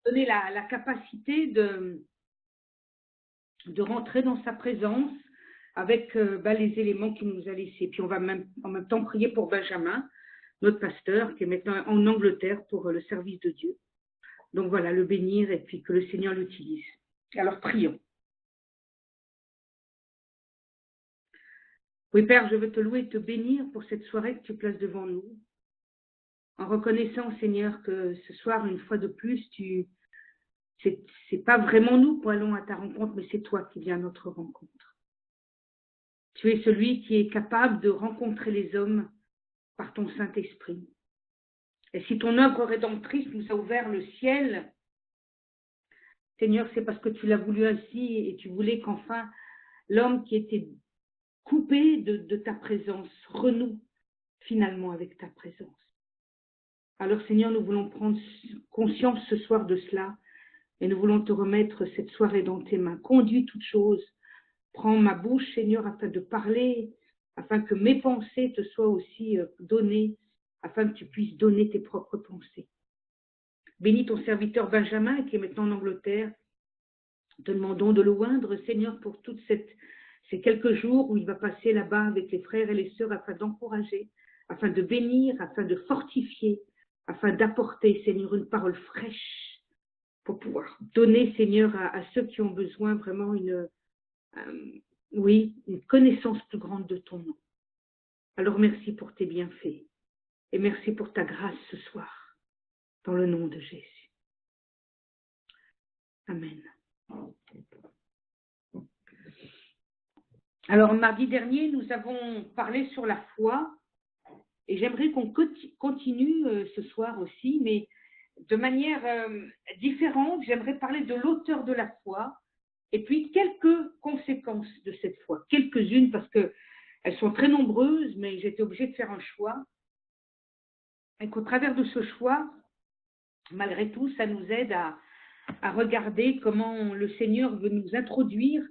donner la capacité de rentrer dans sa présence avec les éléments qu'il nous a laissés. Puis on va en même temps prier pour Benjamin, notre pasteur, qui est maintenant en Angleterre pour le service de Dieu. Donc voilà, le bénir et puis que le Seigneur l'utilise. Alors prions. Oui, Père, je veux te louer et te bénir pour cette soirée que tu places devant nous. En reconnaissant, Seigneur, que ce soir, une fois de plus, c'est pas vraiment nous qui allons à ta rencontre, mais c'est toi qui viens à notre rencontre. Tu es celui qui est capable de rencontrer les hommes par ton Saint-Esprit. Et si ton œuvre rédemptrice nous a ouvert le ciel, Seigneur, c'est parce que tu l'as voulu ainsi et tu voulais qu'enfin l'homme qui était coupé de ta présence renoue finalement avec ta présence. Alors Seigneur, nous voulons prendre conscience ce soir de cela et nous voulons te remettre cette soirée dans tes mains. Conduis toutes choses. Prends ma bouche, Seigneur, afin de parler, afin que mes pensées te soient aussi données, afin que tu puisses donner tes propres pensées. Bénis ton serviteur Benjamin qui est maintenant en Angleterre. Te demandons de le oindre, Seigneur, pour toutes ces quelques jours où il va passer là-bas avec les frères et les sœurs afin d'encourager, afin de bénir, afin de fortifier, afin d'apporter, Seigneur, une parole fraîche pour pouvoir donner, Seigneur, à ceux qui ont besoin vraiment une connaissance plus grande de ton nom. Alors merci pour tes bienfaits et merci pour ta grâce ce soir, dans le nom de Jésus. Amen. Alors, mardi dernier, nous avons parlé sur la foi et j'aimerais qu'on continue ce soir aussi, mais de manière différente. J'aimerais parler de l'auteur de la foi et puis quelques conséquences de cette foi, quelques-unes parce qu'elles sont très nombreuses, mais j'étais obligée de faire un choix. Et qu'au travers de ce choix, malgré tout, ça nous aide à regarder comment le Seigneur veut nous introduire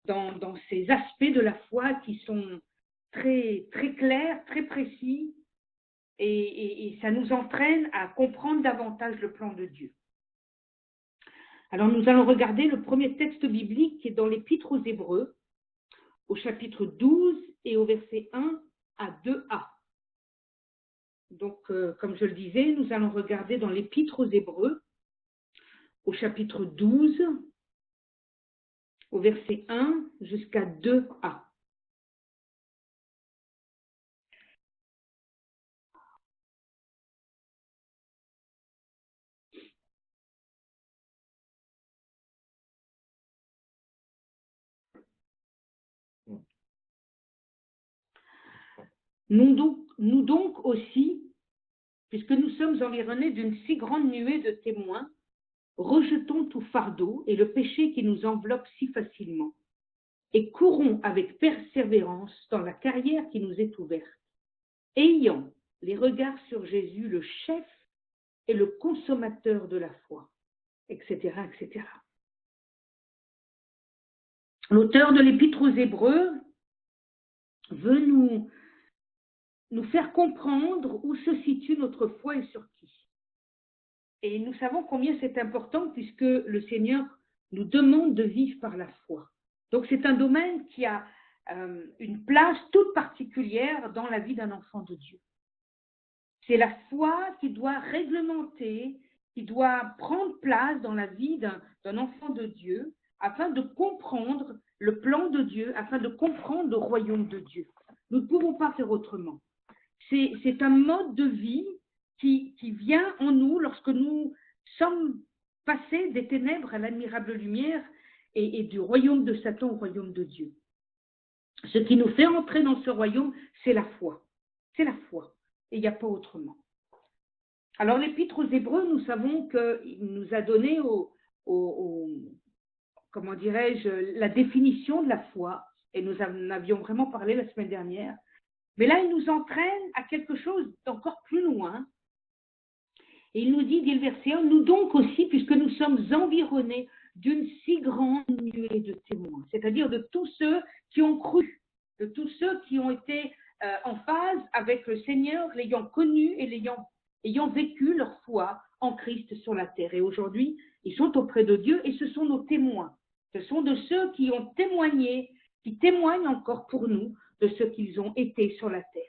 dans ces aspects de la foi qui sont très, très clairs, très précis, et ça nous entraîne à comprendre davantage le plan de Dieu. Alors nous allons regarder le premier texte biblique qui est dans l'Épître aux Hébreux, au chapitre 12 et au verset 1 à 2a. Donc, comme je le disais, nous allons regarder dans l'Épître aux Hébreux, au chapitre 12, au verset 1 jusqu'à 2a. Nous donc aussi, puisque nous sommes environnés d'une si grande nuée de témoins, rejetons tout fardeau et le péché qui nous enveloppe si facilement, et courons avec persévérance dans la carrière qui nous est ouverte, ayant les regards sur Jésus, le chef et le consommateur de la foi, etc., etc. L'auteur de l'Épître aux Hébreux veut nous faire comprendre où se situe notre foi et sur qui. Et nous savons combien c'est important puisque le Seigneur nous demande de vivre par la foi. Donc c'est un domaine qui a une place toute particulière dans la vie d'un enfant de Dieu. C'est la foi qui doit réglementer, qui doit prendre place dans la vie d'un enfant de Dieu afin de comprendre le plan de Dieu, afin de comprendre le royaume de Dieu. Nous ne pouvons pas faire autrement. C'est un mode de vie qui vient en nous lorsque nous sommes passés des ténèbres à l'admirable lumière et du royaume de Satan au royaume de Dieu. Ce qui nous fait entrer dans ce royaume, c'est la foi. C'est la foi. Et il n'y a pas autrement. Alors, l'Épître aux Hébreux, nous savons qu'il nous a donné comment dirais-je, la définition de la foi. Et nous en avions vraiment parlé la semaine dernière. Mais là, il nous entraîne à quelque chose d'encore plus loin. Et il nous dit, dès le verset 1, nous donc aussi, puisque nous sommes environnés d'une si grande nuée de témoins, c'est-à-dire de tous ceux qui ont cru, de tous ceux qui ont été en phase avec le Seigneur, l'ayant connu et l'ayant ayant vécu leur foi en Christ sur la terre. Et aujourd'hui, ils sont auprès de Dieu et ce sont nos témoins. Ce sont de ceux qui ont témoigné, qui témoignent encore pour nous de ce qu'ils ont été sur la terre.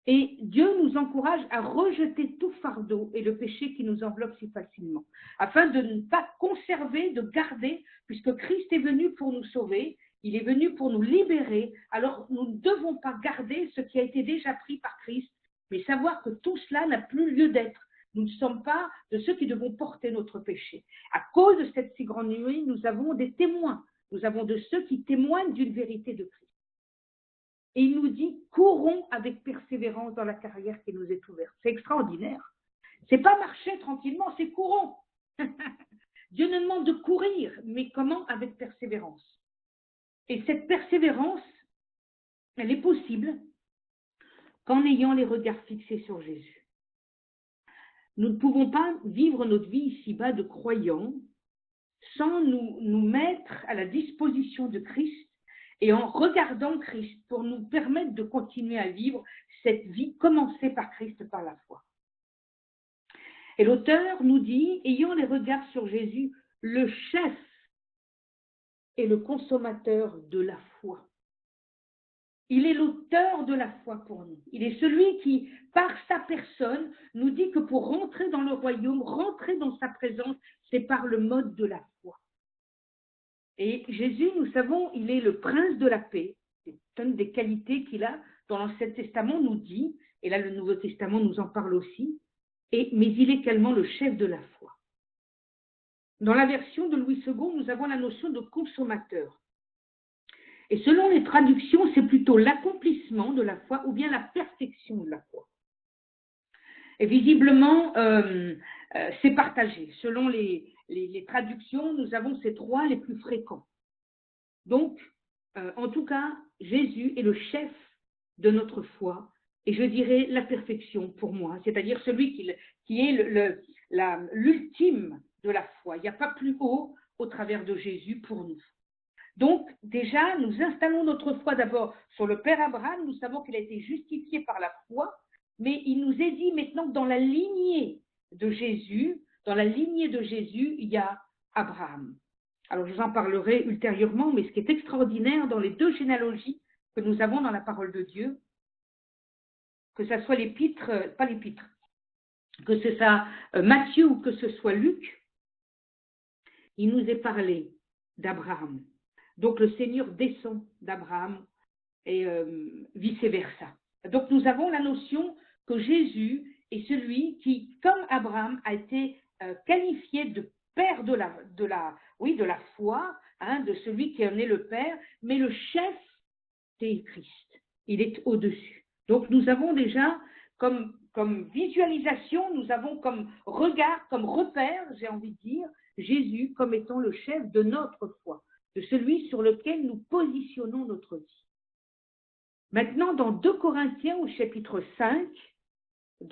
Et Dieu nous encourage à rejeter tout fardeau et le péché qui nous enveloppe si facilement, afin de ne pas conserver, de garder, puisque Christ est venu pour nous sauver, il est venu pour nous libérer, alors nous ne devons pas garder ce qui a été déjà pris par Christ, mais savoir que tout cela n'a plus lieu d'être. Nous ne sommes pas de ceux qui devons porter notre péché. À cause de cette si grande nuit, nous avons des témoins. Nous avons de ceux qui témoignent d'une vérité de Christ. Et il nous dit, courons avec persévérance dans la carrière qui nous est ouverte. C'est extraordinaire. C'est pas marcher tranquillement, c'est courons. Dieu nous demande de courir, mais comment? Avec persévérance. Et cette persévérance, elle est possible qu'en ayant les regards fixés sur Jésus. Nous ne pouvons pas vivre notre vie ici-bas de croyants sans nous mettre à la disposition de Christ et en regardant Christ pour nous permettre de continuer à vivre cette vie commencée par Christ par la foi. Et l'auteur nous dit, ayant les regards sur Jésus, le chef et le consommateur de la foi. Il est l'auteur de la foi pour nous. Il est celui qui, par sa personne, nous dit que pour rentrer dans le royaume, rentrer dans sa présence, c'est par le mode de la foi. Et Jésus, nous savons, il est le prince de la paix. C'est une des qualités qu'il a dans l'Ancien Testament, nous dit, et là le Nouveau Testament nous en parle aussi, mais il est également le chef de la foi. Dans la version de Louis II, nous avons la notion de consommateur. Et selon les traductions, c'est plutôt l'accomplissement de la foi ou bien la perfection de la foi. Et visiblement, c'est partagé. Selon les traductions, nous avons ces trois les plus fréquents. Donc, en tout cas, Jésus est le chef de notre foi et je dirais la perfection pour moi, c'est-à-dire celui qui est l'ultime de la foi. Il n'y a pas plus haut au travers de Jésus pour nous. Donc, déjà, nous installons notre foi d'abord sur le Père Abraham. Nous savons qu'il a été justifié par la foi, mais il nous est dit maintenant que dans la lignée de Jésus, il y a Abraham. Alors, je vous en parlerai ultérieurement, mais ce qui est extraordinaire dans les deux généalogies que nous avons dans la parole de Dieu, que ce soit que ce soit Matthieu ou que ce soit Luc, il nous est parlé d'Abraham. Donc, le Seigneur descend d'Abraham et vice-versa. Donc, nous avons la notion que Jésus est celui qui, comme Abraham, a été qualifié de père de la foi, hein, de celui qui en est le père, mais le chef, c'est Christ. Il est au-dessus. Donc, nous avons déjà comme visualisation, nous avons comme regard, comme repère, j'ai envie de dire, Jésus comme étant le chef de notre foi, de celui sur lequel nous positionnons notre vie. Maintenant, dans 2 Corinthiens au chapitre 5, et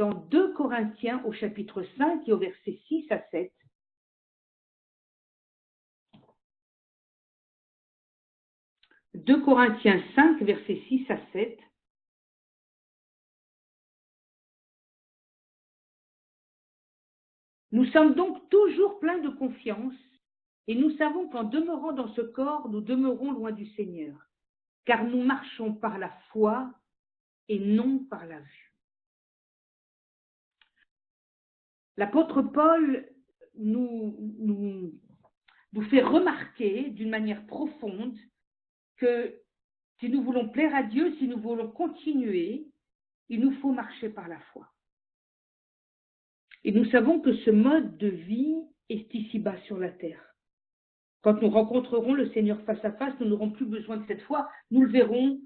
au verset 6 à 7, « 2 Corinthiens 5, versets 6 à 7, nous sommes donc toujours pleins de confiance et nous savons qu'en demeurant dans ce corps, nous demeurons loin du Seigneur, car nous marchons par la foi et non par la vue. » L'apôtre Paul nous fait remarquer d'une manière profonde que si nous voulons plaire à Dieu, si nous voulons continuer, il nous faut marcher par la foi. Et nous savons que ce mode de vie est ici-bas sur la terre. Quand nous rencontrerons le Seigneur face à face, nous n'aurons plus besoin de cette foi. Nous le verrons,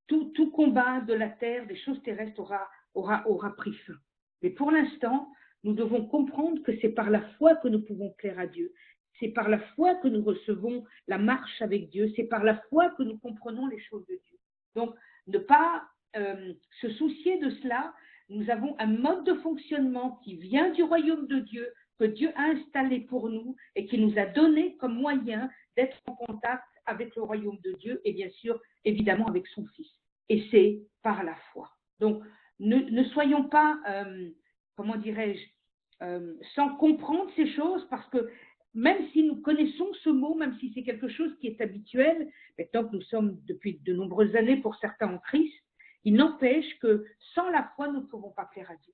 tout combat de la terre, des choses terrestres aura pris fin. Mais pour l'instant, nous devons comprendre que c'est par la foi que nous pouvons plaire à Dieu. C'est par la foi que nous recevons la marche avec Dieu. C'est par la foi que nous comprenons les choses de Dieu. Donc, ne pas se soucier de cela. Nous avons un mode de fonctionnement qui vient du royaume de Dieu, que Dieu a installé pour nous et qui nous a donné comme moyen d'être en contact avec le royaume de Dieu et bien sûr, évidemment, avec son Fils. Et c'est par la foi. Donc, ne soyons pas comment dirais-je, sans comprendre ces choses, parce que même si nous connaissons ce mot, même si c'est quelque chose qui est habituel, maintenant que nous sommes depuis de nombreuses années pour certains en Christ, il n'empêche que sans la foi, nous ne pouvons pas plaire à Dieu.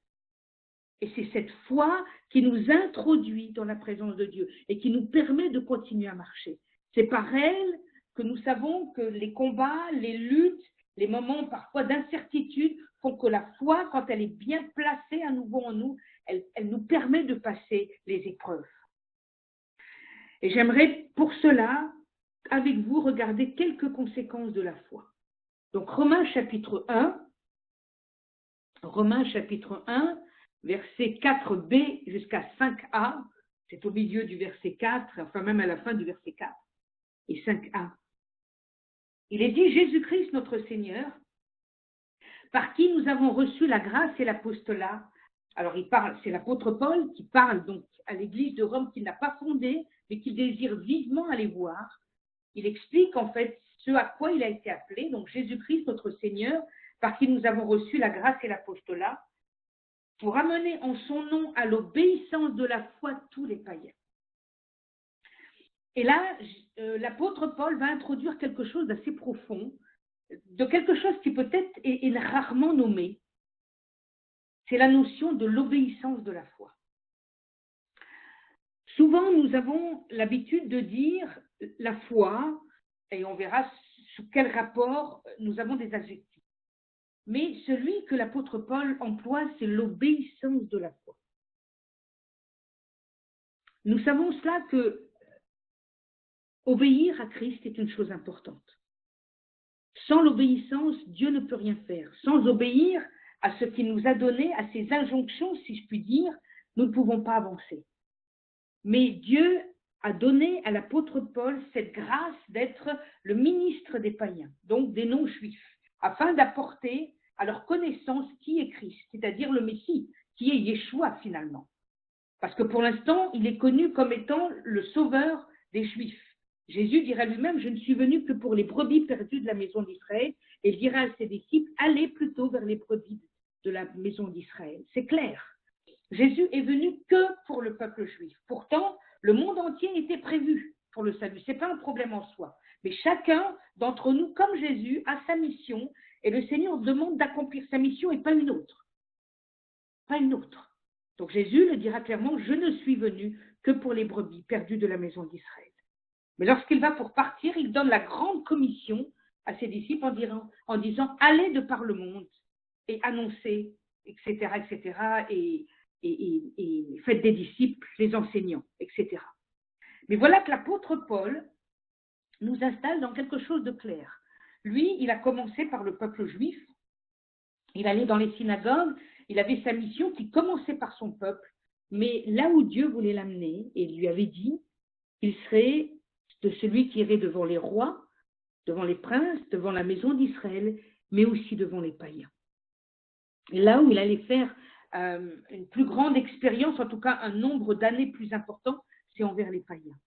Et c'est cette foi qui nous introduit dans la présence de Dieu et qui nous permet de continuer à marcher. C'est par elle que nous savons que les combats, les luttes, les moments parfois d'incertitude font que la foi, quand elle est bien placée à nouveau en nous, elle nous permet de passer les épreuves. Et j'aimerais pour cela, avec vous, regarder quelques conséquences de la foi. Donc Romains chapitre 1, versets 4b jusqu'à 5a, c'est au milieu du verset 4, enfin même à la fin du verset 4 et 5a. Il est dit, Jésus-Christ notre Seigneur, par qui nous avons reçu la grâce et l'apostolat. Alors c'est l'apôtre Paul qui parle donc à l'église de Rome qu'il n'a pas fondée, mais qu'il désire vivement aller voir. Il explique en fait ce à quoi il a été appelé, donc Jésus-Christ notre Seigneur, par qui nous avons reçu la grâce et l'apostolat, pour amener en son nom à l'obéissance de la foi tous les païens. Et là, l'apôtre Paul va introduire quelque chose d'assez profond, de quelque chose qui peut-être est rarement nommé. C'est la notion de l'obéissance de la foi. Souvent, nous avons l'habitude de dire la foi, et on verra sous quel rapport nous avons des adjectifs. Mais celui que l'apôtre Paul emploie, c'est l'obéissance de la foi. Nous savons cela que obéir à Christ est une chose importante. Sans l'obéissance, Dieu ne peut rien faire. Sans obéir à ce qu'il nous a donné, à ses injonctions, si je puis dire, nous ne pouvons pas avancer. Mais Dieu a donné à l'apôtre Paul cette grâce d'être le ministre des païens, donc des non-juifs, afin d'apporter à leur connaissance qui est Christ, c'est-à-dire le Messie, qui est Yeshua finalement. Parce que pour l'instant, il est connu comme étant le sauveur des Juifs. Jésus dira lui-même, je ne suis venu que pour les brebis perdues de la maison d'Israël, et il dira à ses disciples, allez plutôt vers les brebis de la maison d'Israël. C'est clair. Jésus est venu que pour le peuple juif. Pourtant, le monde entier était prévu pour le salut. Ce n'est pas un problème en soi. Mais chacun d'entre nous, comme Jésus, a sa mission, et le Seigneur demande d'accomplir sa mission et pas une autre. Pas une autre. Donc Jésus le dira clairement, je ne suis venu que pour les brebis perdues de la maison d'Israël. Mais lorsqu'il va pour partir, il donne la grande commission à ses disciples en disant, allez de par le monde et annoncez, etc., et faites des disciples, les enseignants, etc. Mais voilà que l'apôtre Paul nous installe dans quelque chose de clair. Lui, il a commencé par le peuple juif, il allait dans les synagogues, il avait sa mission qui commençait par son peuple, mais là où Dieu voulait l'amener, et il lui avait dit, il serait de celui qui irait devant les rois, devant les princes, devant la maison d'Israël, mais aussi devant les païens. Et là où il allait faire une plus grande expérience, en tout cas un nombre d'années plus important, c'est envers les païens.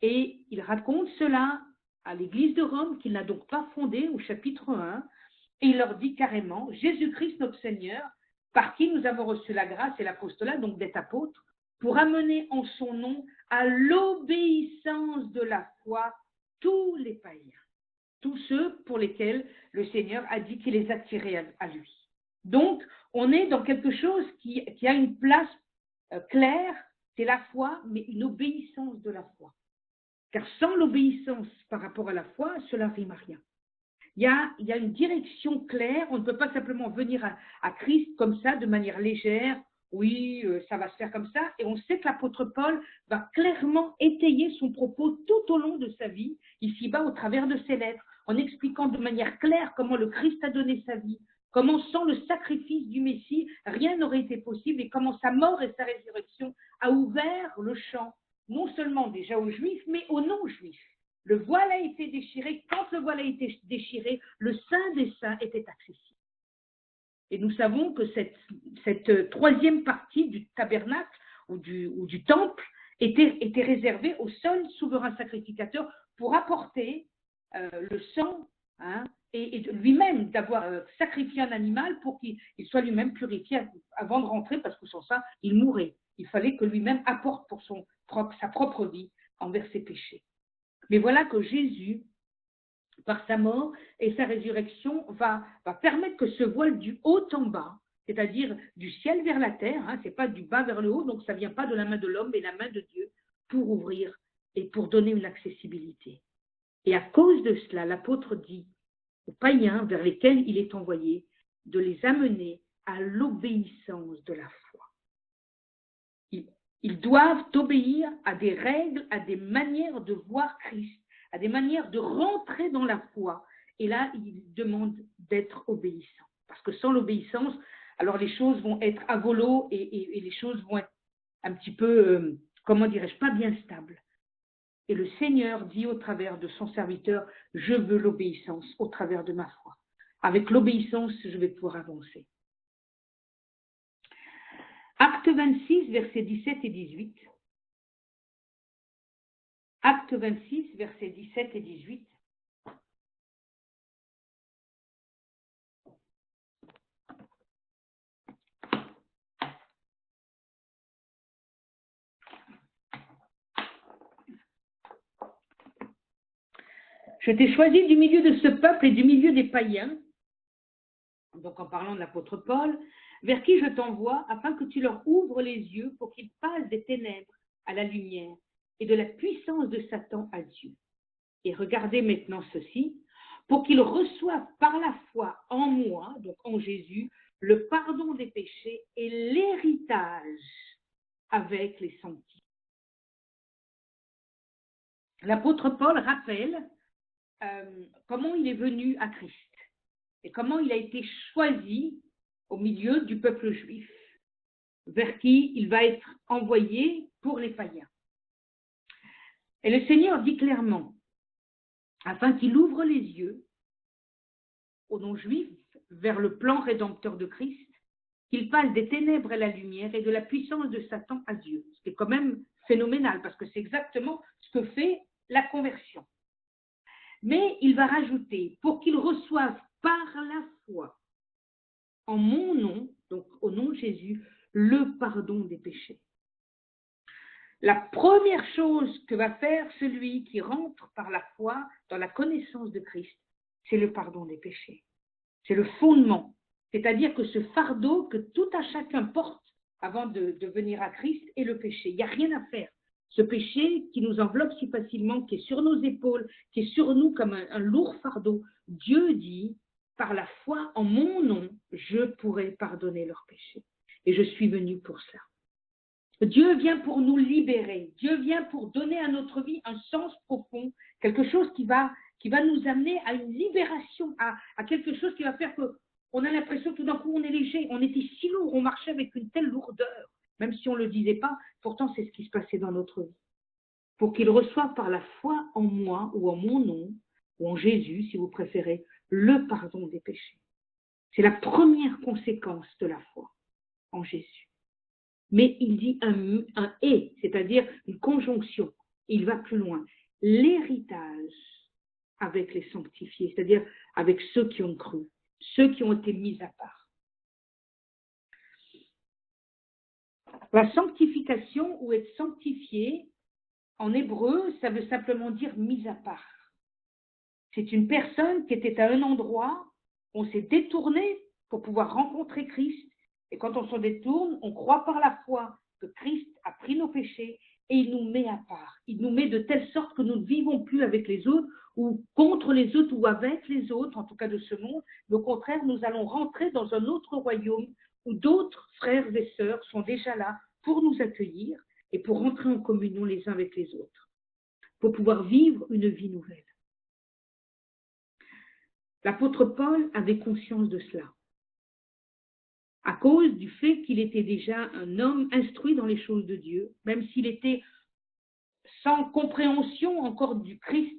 Et il raconte cela à l'église de Rome, qu'il n'a donc pas fondée, au chapitre 1, et il leur dit carrément, Jésus-Christ notre Seigneur, par qui nous avons reçu la grâce et l'apostolat, donc d'être apôtres, pour amener en son nom à l'obéissance de la foi tous les païens, tous ceux pour lesquels le Seigneur a dit qu'il les attirait à lui. Donc, on est dans quelque chose qui a une place claire, c'est la foi, mais une obéissance de la foi. Car sans l'obéissance par rapport à la foi, cela ne rime à rien. Il y a une direction claire, on ne peut pas simplement venir à Christ comme ça, de manière légère, oui, ça va se faire comme ça, et on sait que l'apôtre Paul va clairement étayer son propos tout au long de sa vie, ici-bas au travers de ses lettres, en expliquant de manière claire comment le Christ a donné sa vie, comment sans le sacrifice du Messie, rien n'aurait été possible, et comment sa mort et sa résurrection a ouvert le champ, non seulement déjà aux Juifs, mais aux non-Juifs. Le voile a été déchiré, quand le voile a été déchiré, le Saint des Saints était accessible. Et nous savons que cette troisième partie du tabernacle ou du temple était réservée au seul souverain sacrificateur pour apporter le sang et lui-même d'avoir sacrifié un animal pour qu'il soit lui-même purifié avant de rentrer, parce que sans ça, il mourrait. Il fallait que lui-même apporte pour sa propre vie envers ses péchés. Mais voilà que Jésus, par sa mort et sa résurrection, va permettre que ce voile du haut en bas, c'est-à-dire du ciel vers la terre, ce n'est pas du bas vers le haut, donc ça ne vient pas de la main de l'homme, mais de la main de Dieu, pour ouvrir et pour donner une accessibilité. Et à cause de cela, l'apôtre dit aux païens vers lesquels il est envoyé de les amener à l'obéissance de la foi. Ils doivent obéir à des règles, à des manières de voir Christ, à des manières de rentrer dans la foi. Et là, il demande d'être obéissant. Parce que sans l'obéissance, alors les choses vont être à volo et les choses vont être un petit peu, comment dirais-je, pas bien stables. Et le Seigneur dit au travers de son serviteur, je veux l'obéissance au travers de ma foi. Avec l'obéissance, je vais pouvoir avancer. Acte 26, versets 17 et 18. Acte 26, versets 17 et 18. Je t'ai choisi du milieu de ce peuple et du milieu des païens, donc en parlant de l'apôtre Paul, vers qui je t'envoie, afin que tu leur ouvres les yeux pour qu'ils passent des ténèbres à la lumière et de la puissance de Satan à Dieu. Et regardez maintenant ceci, pour qu'ils reçoivent par la foi en moi, donc en Jésus, le pardon des péchés et l'héritage avec les sanctifiés. L'apôtre Paul rappelle comment il est venu à Christ et comment il a été choisi au milieu du peuple juif, vers qui il va être envoyé pour les païens. Et le Seigneur dit clairement, afin qu'il ouvre les yeux aux non-juifs vers le plan rédempteur de Christ, qu'il passe des ténèbres à la lumière et de la puissance de Satan à Dieu. C'est quand même phénoménal, parce que c'est exactement ce que fait la conversion. Mais il va rajouter, pour qu'ils reçoivent par la foi, en mon nom, donc au nom de Jésus, le pardon des péchés. La première chose que va faire celui qui rentre par la foi dans la connaissance de Christ, c'est le pardon des péchés. C'est le fondement. C'est-à-dire que ce fardeau que tout à chacun porte avant de venir à Christ est le péché. Il n'y a rien à faire. Ce péché qui nous enveloppe si facilement, qui est sur nos épaules, qui est sur nous comme un lourd fardeau, Dieu dit, par la foi en mon nom, je pourrai pardonner leurs péchés. Et je suis venu pour ça. Dieu vient pour nous libérer. Dieu vient pour donner à notre vie un sens profond, quelque chose qui va nous amener à une libération, à quelque chose qui va faire qu'on a l'impression tout d'un coup on est léger. On était si lourd, on marchait avec une telle lourdeur, même si on ne le disait pas, pourtant c'est ce qui se passait dans notre vie. Pour qu'il reçoive par la foi en moi ou en mon nom, ou en Jésus si vous préférez, le pardon des péchés. C'est la première conséquence de la foi en Jésus. Mais il dit un et, c'est-à-dire une conjonction. Il va plus loin. L'héritage avec les sanctifiés, c'est-à-dire avec ceux qui ont cru, ceux qui ont été mis à part. La sanctification ou être sanctifié, en hébreu, ça veut simplement dire mis à part. C'est une personne qui était à un endroit, on s'est détourné pour pouvoir rencontrer Christ. Et quand on se détourne, on croit par la foi que Christ a pris nos péchés et il nous met à part. Il nous met de telle sorte que nous ne vivons plus avec les autres ou contre les autres ou avec les autres, en tout cas de ce monde. Mais au contraire, nous allons rentrer dans un autre royaume où d'autres frères et sœurs sont déjà là pour nous accueillir et pour rentrer en communion les uns avec les autres, pour pouvoir vivre une vie nouvelle. L'apôtre Paul avait conscience de cela, à cause du fait qu'il était déjà un homme instruit dans les choses de Dieu, même s'il était sans compréhension encore du Christ,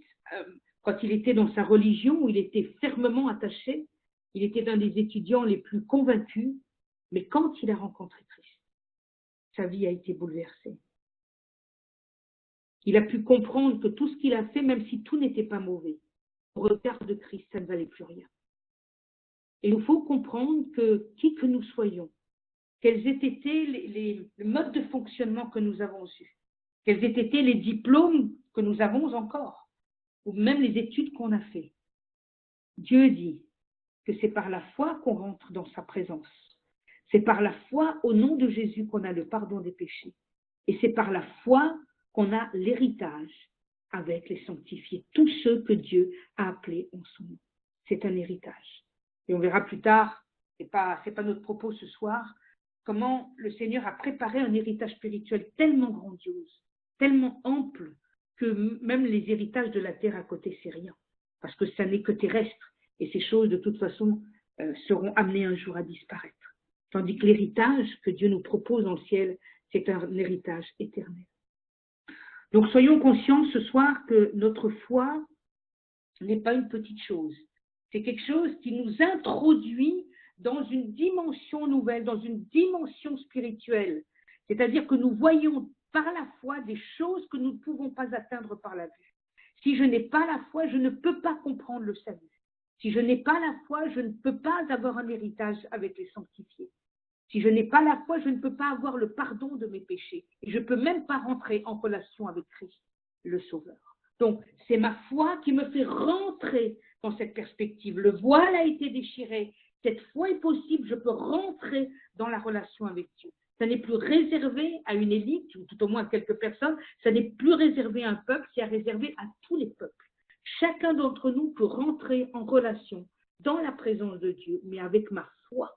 quand il était dans sa religion, où il était fermement attaché, il était un des étudiants les plus convaincus, mais quand il a rencontré Christ, sa vie a été bouleversée. Il a pu comprendre que tout ce qu'il a fait, même si tout n'était pas mauvais, au regard de Christ, ça ne valait plus rien. Et il nous faut comprendre que qui que nous soyons, quels aient été les modes de fonctionnement que nous avons eus, quels aient été les diplômes que nous avons encore, ou même les études qu'on a fait. Dieu dit que c'est par la foi qu'on rentre dans sa présence. C'est par la foi au nom de Jésus qu'on a le pardon des péchés. Et c'est par la foi qu'on a l'héritage avec les sanctifiés, tous ceux que Dieu a appelés en son nom. C'est un héritage. Et on verra plus tard, ce n'est pas notre propos ce soir, comment le Seigneur a préparé un héritage spirituel tellement grandiose, tellement ample, que même les héritages de la terre à côté, c'est rien. Parce que ça n'est que terrestre. Et ces choses, de toute façon, seront amenées un jour à disparaître. Tandis que l'héritage que Dieu nous propose dans le ciel, c'est un héritage éternel. Donc soyons conscients ce soir que notre foi n'est pas une petite chose. C'est quelque chose qui nous introduit dans une dimension nouvelle, dans une dimension spirituelle. C'est-à-dire que nous voyons par la foi des choses que nous ne pouvons pas atteindre par la vue. Si je n'ai pas la foi, je ne peux pas comprendre le salut. Si je n'ai pas la foi, je ne peux pas avoir un héritage avec les sanctifiés. Si je n'ai pas la foi, je ne peux pas avoir le pardon de mes péchés. Et je ne peux même pas rentrer en relation avec Christ, le Sauveur. Donc, c'est ma foi qui me fait rentrer dans cette perspective. Le voile a été déchiré. Cette foi est possible. Je peux rentrer dans la relation avec Dieu. Ça n'est plus réservé à une élite, ou tout au moins à quelques personnes. Ça n'est plus réservé à un peuple, c'est réservé à tous les peuples. Chacun d'entre nous peut rentrer en relation dans la présence de Dieu, mais avec ma foi.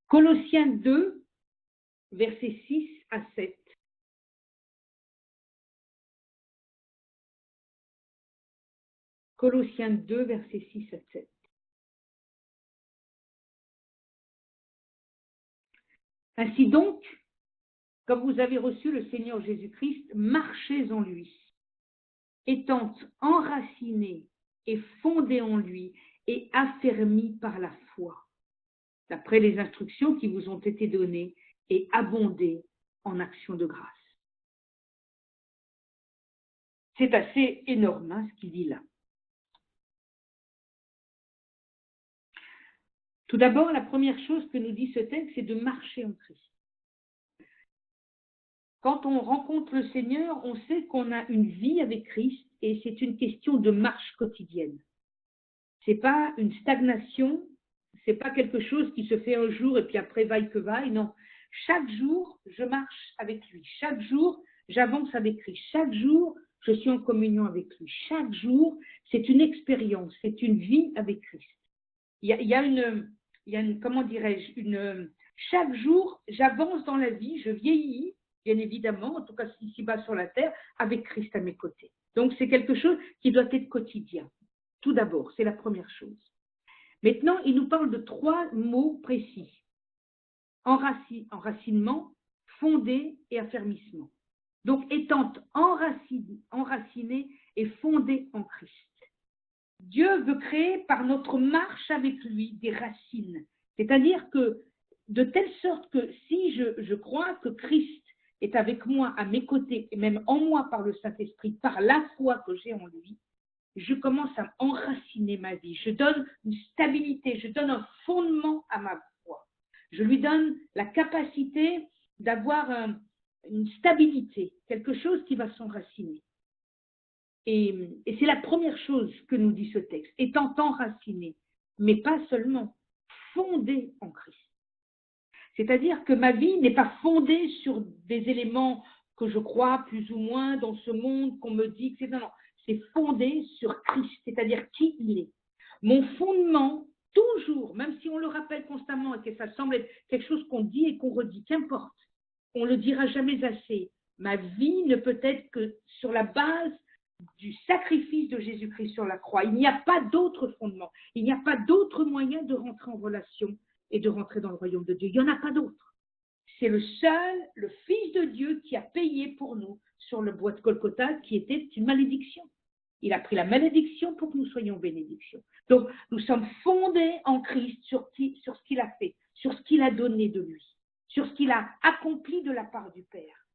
Colossiens 2, versets 6 à 7. Colossiens 2, versets 6 à 7. Ainsi donc, comme vous avez reçu le Seigneur Jésus-Christ, marchez en lui, étant enracinés et fondés en lui et affermis par la foi, d'après les instructions qui vous ont été données, et abondez en actions de grâce. C'est assez énorme hein, ce qu'il dit là. Tout d'abord, la première chose que nous dit ce texte, c'est de marcher en Christ. Quand on rencontre le Seigneur, on sait qu'on a une vie avec Christ et c'est une question de marche quotidienne. Ce n'est pas une stagnation, ce n'est pas quelque chose qui se fait un jour et puis après vaille que vaille, non. Chaque jour, je marche avec lui. Chaque jour, j'avance avec lui. Chaque jour, je suis en communion avec lui. Chaque jour, c'est une expérience, c'est une vie avec Christ. Il y a une comment dirais-je, chaque jour, j'avance dans la vie, je vieillis, bien évidemment, en tout cas ici-bas sur la terre, avec Christ à mes côtés. Donc, c'est quelque chose qui doit être quotidien. Tout d'abord, c'est la première chose. Maintenant, il nous parle de 3 mots précis. Enracinement, fondé et affermissement. Donc, étant enraciné et fondé en Christ. Dieu veut créer par notre marche avec lui des racines. C'est-à-dire que, de telle sorte que si je crois que Christ est avec moi, à mes côtés, et même en moi par le Saint-Esprit, par la foi que j'ai en lui, je commence à enraciner ma vie. Je donne une stabilité, je donne un fondement à ma foi. Je lui donne la capacité d'avoir une stabilité, quelque chose qui va s'enraciner. Et c'est la première chose que nous dit ce texte, étant enraciné, mais pas seulement, fondé en Christ. C'est-à-dire que ma vie n'est pas fondée sur des éléments que je crois plus ou moins dans ce monde, qu'on me dit, etc. Non, c'est fondé sur Christ, c'est-à-dire qui il est. Mon fondement, toujours, même si on le rappelle constamment et que ça semble être quelque chose qu'on dit et qu'on redit, qu'importe, on ne le dira jamais assez. Ma vie ne peut être que sur la base du sacrifice de Jésus-Christ sur la croix. Il n'y a pas d'autre fondement. Il n'y a pas d'autre moyen de rentrer en relation et de rentrer dans le royaume de Dieu. Il n'y en a pas d'autre. C'est le seul, le Fils de Dieu qui a payé pour nous sur le bois de Golgotha, qui était une malédiction. Il a pris la malédiction pour que nous soyons bénédictions. Donc, nous sommes fondés en Christ sur ce qu'il a fait, sur ce qu'il a donné de lui, sur ce qu'il a accompli de la part du Père.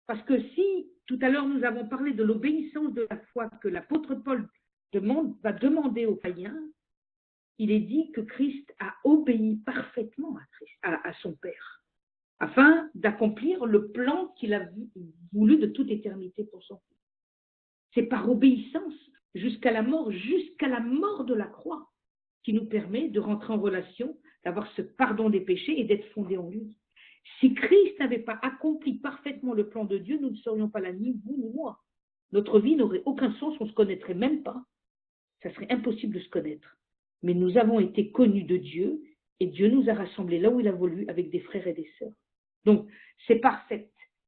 Parce que si, tout à l'heure, nous avons parlé de l'obéissance de la foi que l'apôtre Paul va demander aux païens, il est dit que Christ a obéi parfaitement à son Père, afin d'accomplir le plan qu'il a voulu de toute éternité pour son Fils. C'est par obéissance jusqu'à la mort de la croix, qui nous permet de rentrer en relation, d'avoir ce pardon des péchés et d'être fondé en lui. Si Christ n'avait pas accompli parfaitement le plan de Dieu, nous ne serions pas là, ni vous ni moi. Notre vie n'aurait aucun sens, on ne se connaîtrait même pas. Ça serait impossible de se connaître. Mais nous avons été connus de Dieu et Dieu nous a rassemblés là où il a voulu avec des frères et des sœurs. Donc, c'est par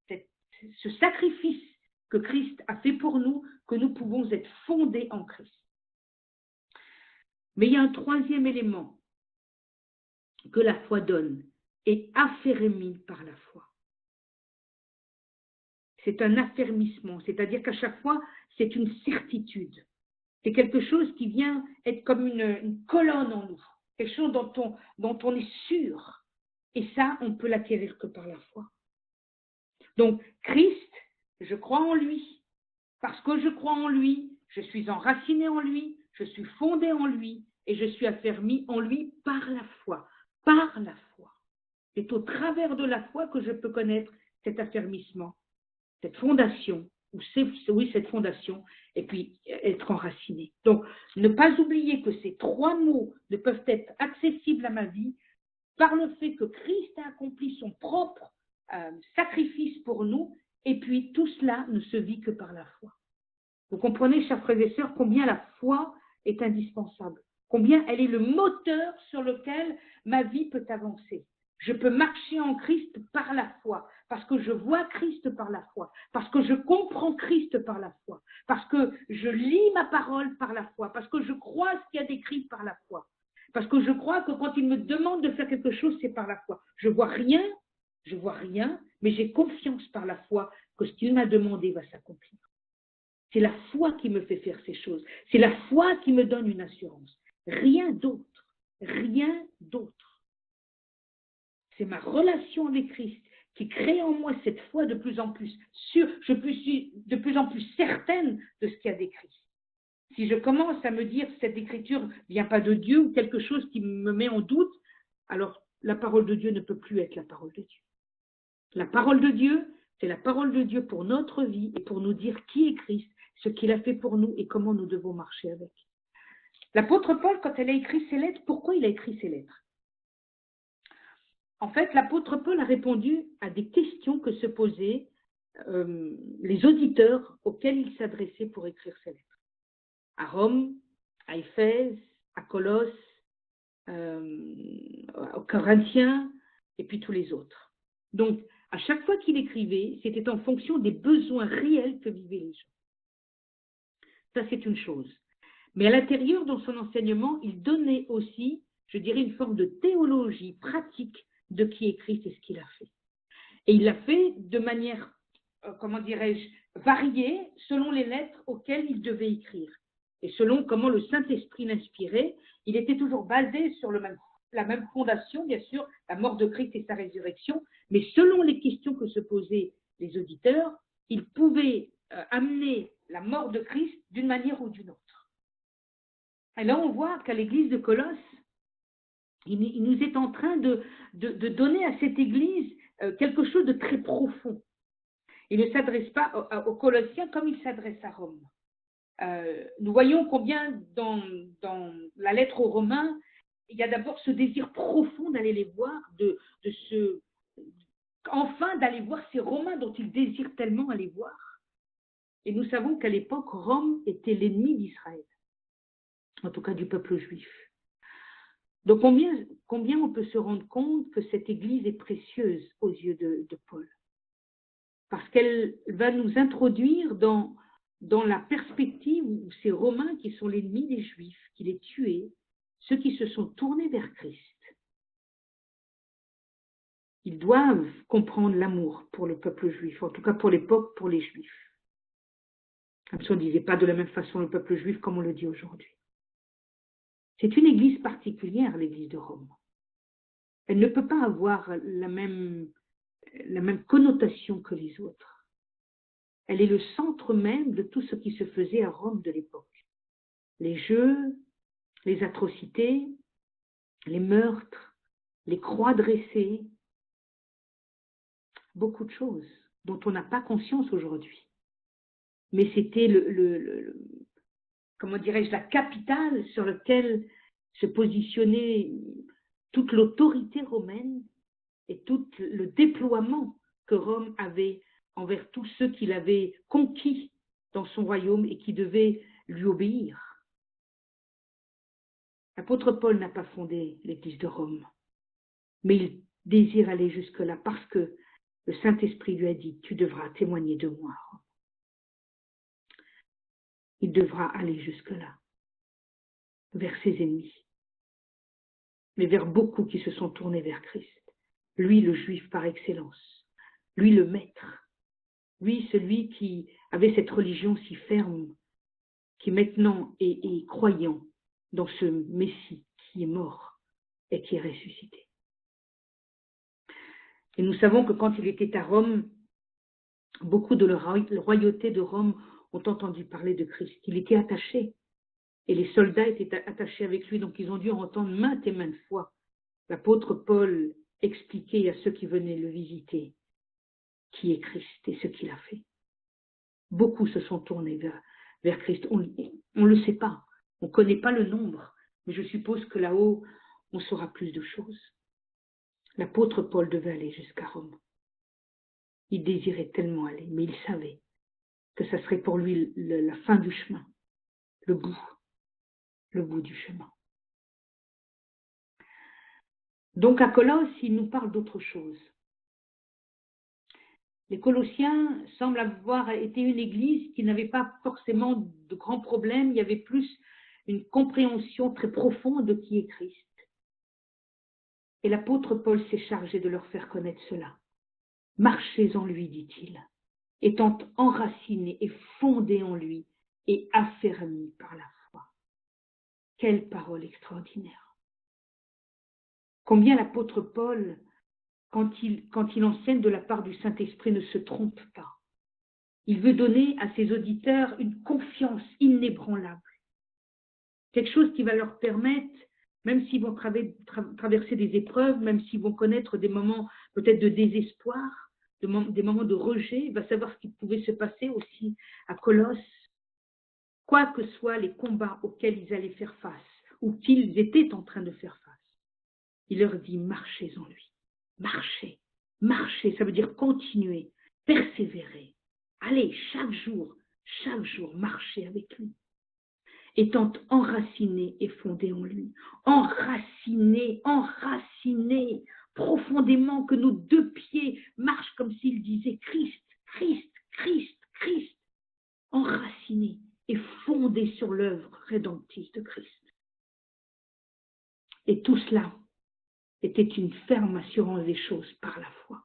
ce sacrifice que Christ a fait pour nous que nous pouvons être fondés en Christ. Mais il y a un troisième élément que la foi donne et affermi par la foi. C'est un affermissement, c'est-à-dire qu'à chaque fois, c'est une certitude. C'est quelque chose qui vient être comme une colonne en nous, quelque chose dont on est sûr. Et ça, on ne peut l'acquérir que par la foi. Donc, Christ, je crois en lui. Parce que je crois en lui, je suis enraciné en lui, je suis fondé en lui et je suis affermi en lui par la foi. Par la foi. C'est au travers de la foi que je peux connaître cet affermissement, cette fondation, cette fondation, et puis être enraciné. Donc, ne pas oublier que ces trois mots ne peuvent être accessibles à ma vie par le fait que Christ a accompli son propre sacrifice pour nous, et puis tout cela ne se vit que par la foi. Vous comprenez, chers frères et sœurs, combien la foi est indispensable, combien elle est le moteur sur lequel ma vie peut avancer. Je peux marcher en Christ par la foi, parce que je vois Christ par la foi, parce que je comprends Christ par la foi, parce que je lis ma parole par la foi, parce que je crois ce qu'il y a d'écrit par la foi, parce que je crois que quand il me demande de faire quelque chose, c'est par la foi. Je vois rien, mais j'ai confiance par la foi que ce qu'il m'a demandé va s'accomplir. C'est la foi qui me fait faire ces choses. C'est la foi qui me donne une assurance. Rien d'autre. Rien d'autre. C'est ma relation avec Christ qui crée en moi cette foi de plus en plus sûre. Je suis de plus en plus certaine de ce qu'il y a d'écrit. Si je commence à me dire que cette écriture ne vient pas de Dieu ou quelque chose qui me met en doute, alors la parole de Dieu ne peut plus être la parole de Dieu. La parole de Dieu, c'est la parole de Dieu pour notre vie et pour nous dire qui est Christ, ce qu'il a fait pour nous et comment nous devons marcher avec. L'apôtre Paul, quand elle a écrit ses lettres, pourquoi il a écrit ses lettres? En fait, l'apôtre Paul a répondu à des questions que se posaient les auditeurs auxquels il s'adressait pour écrire ses lettres. À Rome, à Éphèse, à Colosse, aux Corinthiens et puis tous les autres. Donc, à chaque fois qu'il écrivait, c'était en fonction des besoins réels que vivaient les gens. Ça, c'est une chose. Mais à l'intérieur, dans son enseignement, il donnait aussi, je dirais, une forme de théologie pratique de qui est Christ et ce qu'il a fait. Et il l'a fait de manière, comment dirais-je, variée selon les lettres auxquelles il devait écrire. Et selon comment le Saint-Esprit l'inspirait, il était toujours basé sur la même fondation, bien sûr, la mort de Christ et sa résurrection, mais selon les questions que se posaient les auditeurs, il pouvait amener la mort de Christ d'une manière ou d'une autre. Et là, on voit qu'à l'église de Colosse, il nous est en train de donner à cette église quelque chose de très profond. Il ne s'adresse pas aux Colossiens comme il s'adresse à Rome. Nous voyons combien dans la lettre aux Romains, il y a d'abord ce désir profond d'aller les voir, enfin d'aller voir ces Romains dont ils désirent tellement aller voir. Et nous savons qu'à l'époque, Rome était l'ennemi d'Israël, en tout cas du peuple juif. Donc combien on peut se rendre compte que cette église est précieuse aux yeux de Paul, parce qu'elle va nous introduire dans la perspective où ces Romains qui sont l'ennemi des Juifs, qui les tuaient, ceux qui se sont tournés vers Christ, ils doivent comprendre l'amour pour le peuple juif, en tout cas pour l'époque, pour les Juifs. Comme si on ne disait pas de la même façon le peuple juif comme on le dit aujourd'hui. C'est une église particulière, l'église de Rome. Elle ne peut pas avoir la même connotation que les autres. Elle est le centre même de tout ce qui se faisait à Rome de l'époque. Les jeux, les atrocités, les meurtres, les croix dressées, beaucoup de choses dont on n'a pas conscience aujourd'hui. Mais c'était comment dirais-je, la capitale sur laquelle se positionnait toute l'autorité romaine et tout le déploiement que Rome avait envers tous ceux qu'il avait conquis dans son royaume et qui devaient lui obéir. L'apôtre Paul n'a pas fondé l'Église de Rome, mais il désire aller jusque-là parce que le Saint-Esprit lui a dit « Tu devras témoigner de moi. » Il devra aller jusque-là, vers ses ennemis, mais vers beaucoup qui se sont tournés vers Christ. Lui, le juif par excellence, lui, le maître, lui, celui qui avait cette religion si ferme, qui maintenant est croyant dans ce Messie qui est mort et qui est ressuscité. Et nous savons que quand il était à Rome, beaucoup de la royauté de Rome ont entendu parler de Christ. Il était attaché et les soldats étaient attachés avec lui, donc ils ont dû entendre maintes et maintes fois l'apôtre Paul expliquer à ceux qui venaient le visiter qui est Christ et ce qu'il a fait. Beaucoup se sont tournés vers Christ. On ne le sait pas, on ne connaît pas le nombre, mais je suppose que là-haut, on saura plus de choses. L'apôtre Paul devait aller jusqu'à Rome. Il désirait tellement aller, mais il savait que ça serait pour lui la fin du chemin, le bout du chemin. Donc à Colosse, il nous parle d'autre chose. Les Colossiens semblent avoir été une église qui n'avait pas forcément de grands problèmes, il y avait plus une compréhension très profonde de qui est Christ. Et l'apôtre Paul s'est chargé de leur faire connaître cela. Marchez en lui, dit-il, étant enracinés et fondés en lui et affermis par la foi. Quelle parole extraordinaire! Combien l'apôtre Paul, quand il enseigne de la part du Saint-Esprit, ne se trompe pas. Il veut donner à ses auditeurs une confiance inébranlable. Quelque chose qui va leur permettre, même s'ils vont traverser des épreuves, même s'ils vont connaître des moments peut-être de désespoir, des moments de rejet, il va savoir ce qui pouvait se passer aussi à Colosse. Quoi que soient les combats auxquels ils allaient faire face, ou qu'ils étaient en train de faire face, il leur dit, marchez en lui. Marchez, marchez, ça veut dire continuer, persévérer. Allez, chaque jour, marchez avec lui. Étant enraciné et fondé en lui. Enraciné, profondément, que nos deux pieds marchent comme s'ils disaient Christ, Christ, Christ, Christ. Enraciné et fondé sur l'œuvre rédemptrice de Christ. Et tout cela était une ferme assurance des choses par la foi.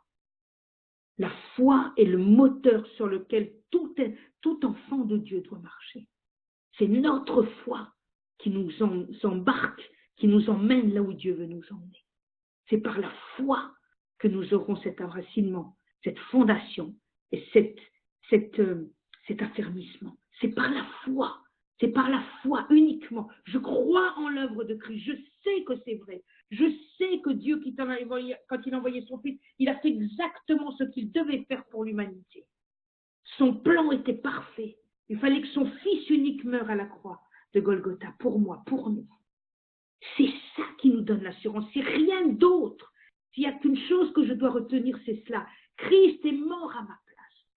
La foi est le moteur sur lequel tout enfant de Dieu doit marcher. C'est notre foi qui nous embarque, qui nous emmène là où Dieu veut nous emmener. C'est par la foi que nous aurons cet enracinement, cette fondation et cet affermissement. C'est par la foi. C'est par la foi uniquement. Je crois en l'œuvre de Christ. Je sais que c'est vrai. Je sais que Dieu, quand il a envoyé son Fils, il a fait exactement ce qu'il devait faire pour l'humanité. Son plan était parfait. Il fallait que son Fils unique meure à la croix de Golgotha, pour moi, pour nous. C'est ça qui nous donne l'assurance. C'est rien d'autre. S'il n'y a qu'une chose que je dois retenir, c'est cela. Christ est mort à ma place.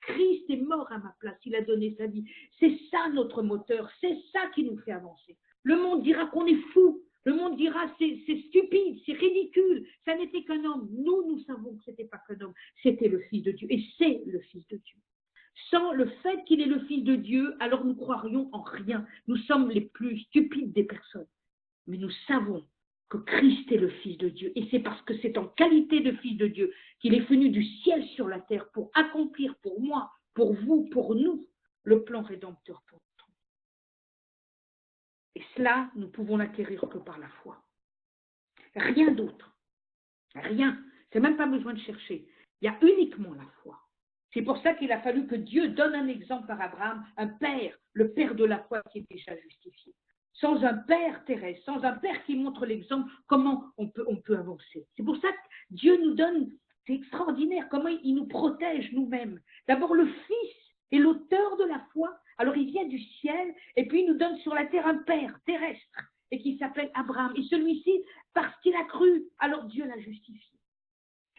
Christ est mort à ma place, il a donné sa vie. C'est ça notre moteur, c'est ça qui nous fait avancer. Le monde dira qu'on est fou, le monde dira c'est stupide, c'est ridicule, ça n'était qu'un homme. Nous savons que ce n'était pas qu'un homme, c'était le Fils de Dieu, et c'est le Fils de Dieu. Sans le fait qu'il est le Fils de Dieu, alors nous croirions en rien. Nous sommes les plus stupides des personnes. Mais nous savons que Christ est le Fils de Dieu. Et c'est parce que c'est en qualité de Fils de Dieu qu'il est venu du ciel sur la terre pour accomplir pour moi, pour vous, pour nous, le plan rédempteur pour nous. Et cela, nous pouvons l'acquérir que par la foi. Rien d'autre. Rien. C'est même pas besoin de chercher. Il y a uniquement la foi. C'est pour ça qu'il a fallu que Dieu donne un exemple par Abraham, un père, le père de la foi qui est déjà justifié. Sans un père terrestre, sans un père qui montre l'exemple, comment on peut avancer. C'est pour ça que Dieu nous donne, c'est extraordinaire, comment il nous protège nous-mêmes. D'abord, le Fils est l'auteur de la foi, alors il vient du ciel, et puis il nous donne sur la terre un père terrestre, et qui s'appelle Abraham. Et celui-ci, parce qu'il a cru, alors Dieu l'a justifié.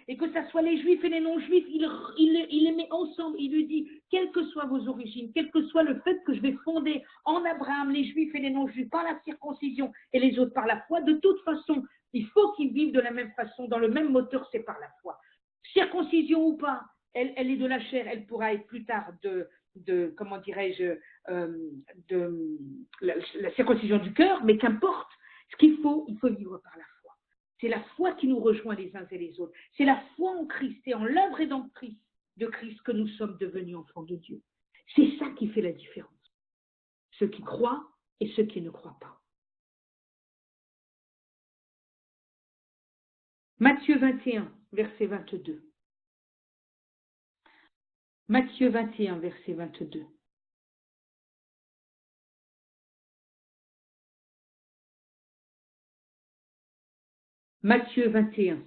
Et que ce soit les juifs et les non-juifs, il les met ensemble. Il lui dit, quelles que soient vos origines, quel que soit le fait que je vais fonder en Abraham les juifs et les non-juifs par la circoncision et les autres par la foi, de toute façon, il faut qu'ils vivent de la même façon, dans le même moteur, c'est par la foi. Circoncision ou pas, elle est de la chair, elle pourra être plus tard comment dirais-je, la circoncision du cœur, mais qu'importe, ce qu'il faut, il faut vivre par la foi. C'est la foi qui nous rejoint les uns et les autres. C'est la foi en Christ et en l'œuvre rédemptrice de Christ que nous sommes devenus enfants de Dieu. C'est ça qui fait la différence. Ceux qui croient et ceux qui ne croient pas. Matthieu 21, verset 22. Matthieu 21, verset 22. Matthieu 21,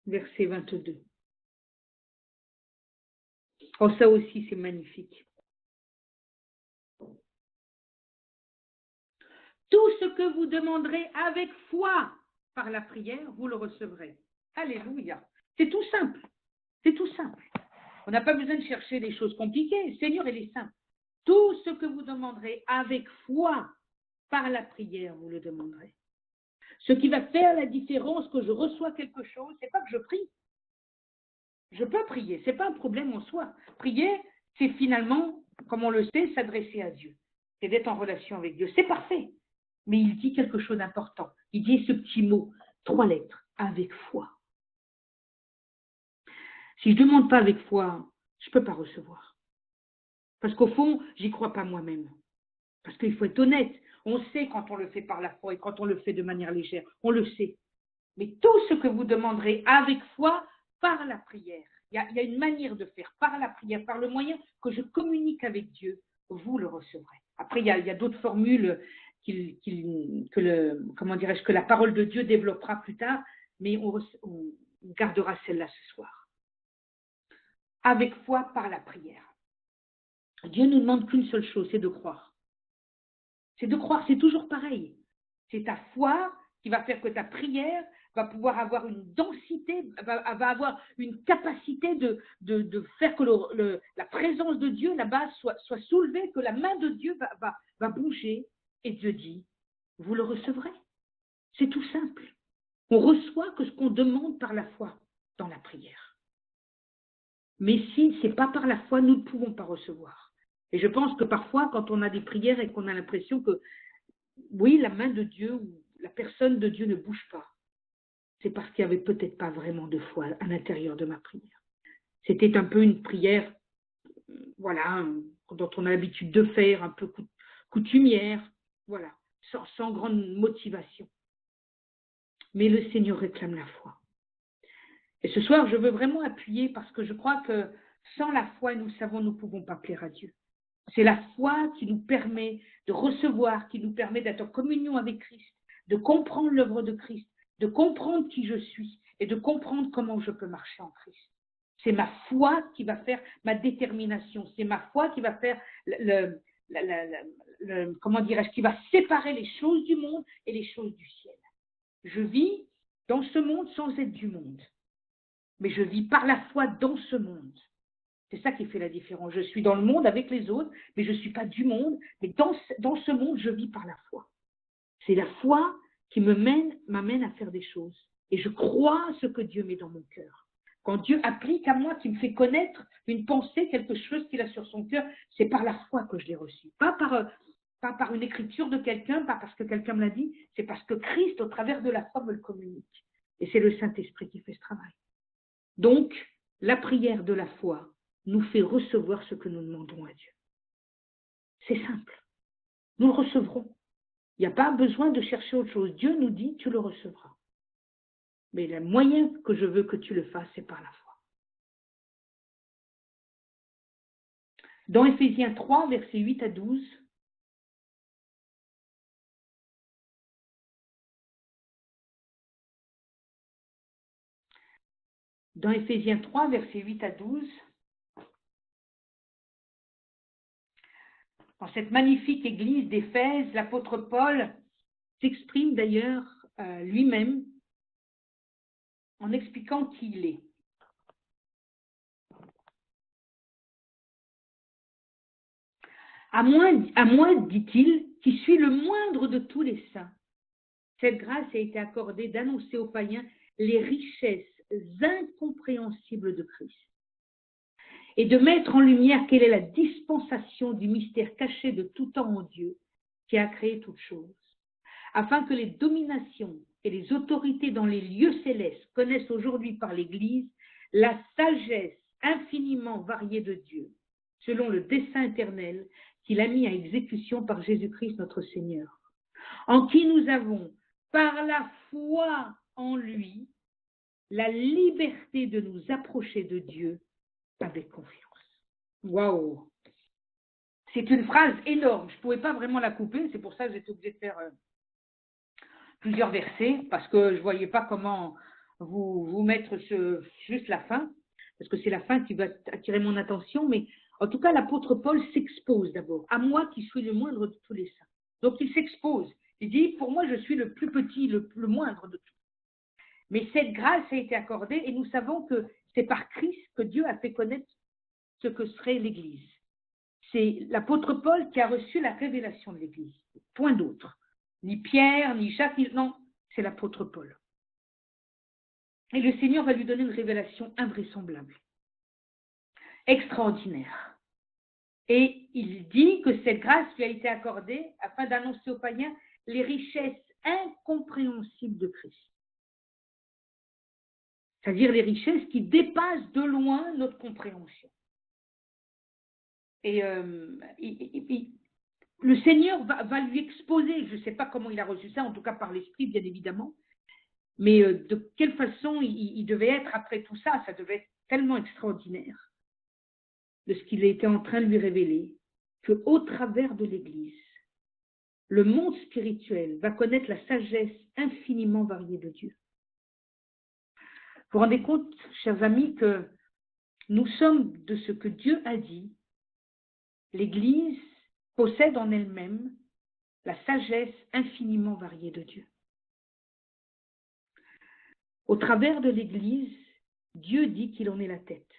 verset 22. Oh, ça aussi, c'est magnifique. Tout ce que vous demanderez avec foi par la prière, vous le recevrez. Alléluia. C'est tout simple. C'est tout simple. On n'a pas besoin de chercher des choses compliquées. Le Seigneur, il est simple. Tout ce que vous demanderez avec foi par la prière, vous le demanderez. Ce qui va faire la différence que je reçois quelque chose, c'est pas que je prie. Je peux prier, c'est pas un problème en soi. Prier, c'est finalement, comme on le sait, s'adresser à Dieu. C'est d'être en relation avec Dieu. C'est parfait. Mais il dit quelque chose d'important. Il dit ce petit mot, 3 lettres, avec foi. Si je ne demande pas avec foi, je ne peux pas recevoir. Parce qu'au fond, j'y crois pas moi-même. Parce qu'il faut être honnête. On sait quand on le fait par la foi et quand on le fait de manière légère. On le sait. Mais tout ce que vous demanderez avec foi, par la prière. Il y a une manière de faire par la prière, par le moyen que je communique avec Dieu, vous le recevrez. Après, il y a d'autres formules que la parole de Dieu développera plus tard, mais on gardera celle-là ce soir. Avec foi, par la prière. Dieu ne nous demande qu'une seule chose, c'est de croire. C'est de croire, c'est toujours pareil. C'est ta foi qui va faire que ta prière va pouvoir avoir une densité, va avoir une capacité de faire que la présence de Dieu là-bas soit soulevée, que la main de Dieu va bouger. Et Dieu dit, vous le recevrez. C'est tout simple. On reçoit que ce qu'on demande par la foi dans la prière. Mais si ce n'est pas par la foi, nous ne pouvons pas recevoir. Et je pense que parfois, quand on a des prières et qu'on a l'impression que, oui, la main de Dieu ou la personne de Dieu ne bouge pas, c'est parce qu'il n'y avait peut-être pas vraiment de foi à l'intérieur de ma prière. C'était un peu une prière, voilà, dont on a l'habitude de faire, un peu coutumière, voilà, sans grande motivation. Mais le Seigneur réclame la foi. Et ce soir, je veux vraiment appuyer parce que je crois que sans la foi, nous savons, nous ne pouvons pas plaire à Dieu. C'est la foi qui nous permet de recevoir, qui nous permet d'être en communion avec Christ, de comprendre l'œuvre de Christ, de comprendre qui je suis et de comprendre comment je peux marcher en Christ. C'est ma foi qui va faire ma détermination. C'est ma foi qui va faire comment dirais-je, qui va séparer les choses du monde et les choses du ciel. Je vis dans ce monde sans être du monde. Mais je vis par la foi dans ce monde. C'est ça qui fait la différence. Je suis dans le monde avec les autres, mais je ne suis pas du monde. Mais dans ce monde, je vis par la foi. C'est la foi qui m'amène à faire des choses. Et je crois à ce que Dieu met dans mon cœur. Quand Dieu applique à moi, qui me fait connaître une pensée, quelque chose qu'il a sur son cœur, c'est par la foi que je l'ai reçu. Pas par une écriture de quelqu'un, pas parce que quelqu'un me l'a dit, c'est parce que Christ, au travers de la foi, me le communique. Et c'est le Saint-Esprit qui fait ce travail. Donc, la prière de la foi nous fait recevoir ce que nous demandons à Dieu. C'est simple. Nous le recevrons. Il n'y a pas besoin de chercher autre chose. Dieu nous dit, tu le recevras. Mais le moyen que je veux que tu le fasses, c'est par la foi. Dans Éphésiens 3, versets 8 à 12, dans Éphésiens 3, versets 8 à 12, dans cette magnifique église d'Éphèse, l'apôtre Paul s'exprime d'ailleurs lui-même en expliquant qui il est. À moi, dit-il, qui suis le moindre de tous les saints, cette grâce a été accordée d'annoncer aux païens les richesses incompréhensibles de Christ et de mettre en lumière quelle est la dispensation du mystère caché de tout temps en Dieu qui a créé toutes choses, afin que les dominations et les autorités dans les lieux célestes connaissent aujourd'hui par l'Église la sagesse infiniment variée de Dieu, selon le dessein éternel qu'il a mis à exécution par Jésus-Christ notre Seigneur, en qui nous avons, par la foi en lui, la liberté de nous approcher de Dieu avec confiance. Waouh! C'est une phrase énorme. Je ne pouvais pas vraiment la couper, c'est pour ça que j'ai été obligée de faire plusieurs versets, parce que je ne voyais pas comment vous mettre juste la fin, parce que c'est la fin qui va attirer mon attention, mais en tout cas, l'apôtre Paul s'expose d'abord, à moi qui suis le moindre de tous les saints. Donc il s'expose, il dit, pour moi je suis le plus petit, le moindre de tous. Mais cette grâce a été accordée et nous savons que c'est par Christ que Dieu a fait connaître ce que serait l'Église. C'est l'apôtre Paul qui a reçu la révélation de l'Église, point d'autre. Ni Pierre, ni Jacques, non, c'est l'apôtre Paul. Et le Seigneur va lui donner une révélation invraisemblable, extraordinaire. Et il dit que cette grâce lui a été accordée afin d'annoncer aux païens les richesses incompréhensibles de Christ. C'est-à-dire les richesses qui dépassent de loin notre compréhension. Et le Seigneur va lui exposer, je ne sais pas comment il a reçu ça, en tout cas par l'Esprit, bien évidemment, mais de quelle façon il devait être après tout ça, ça devait être tellement extraordinaire de ce qu'il était en train de lui révéler, qu'au travers de l'Église, le monde spirituel va connaître la sagesse infiniment variée de Dieu. Vous vous rendez compte, chers amis, que nous sommes de ce que Dieu a dit. L'Église possède en elle-même la sagesse infiniment variée de Dieu. Au travers de l'Église, Dieu dit qu'il en est la tête.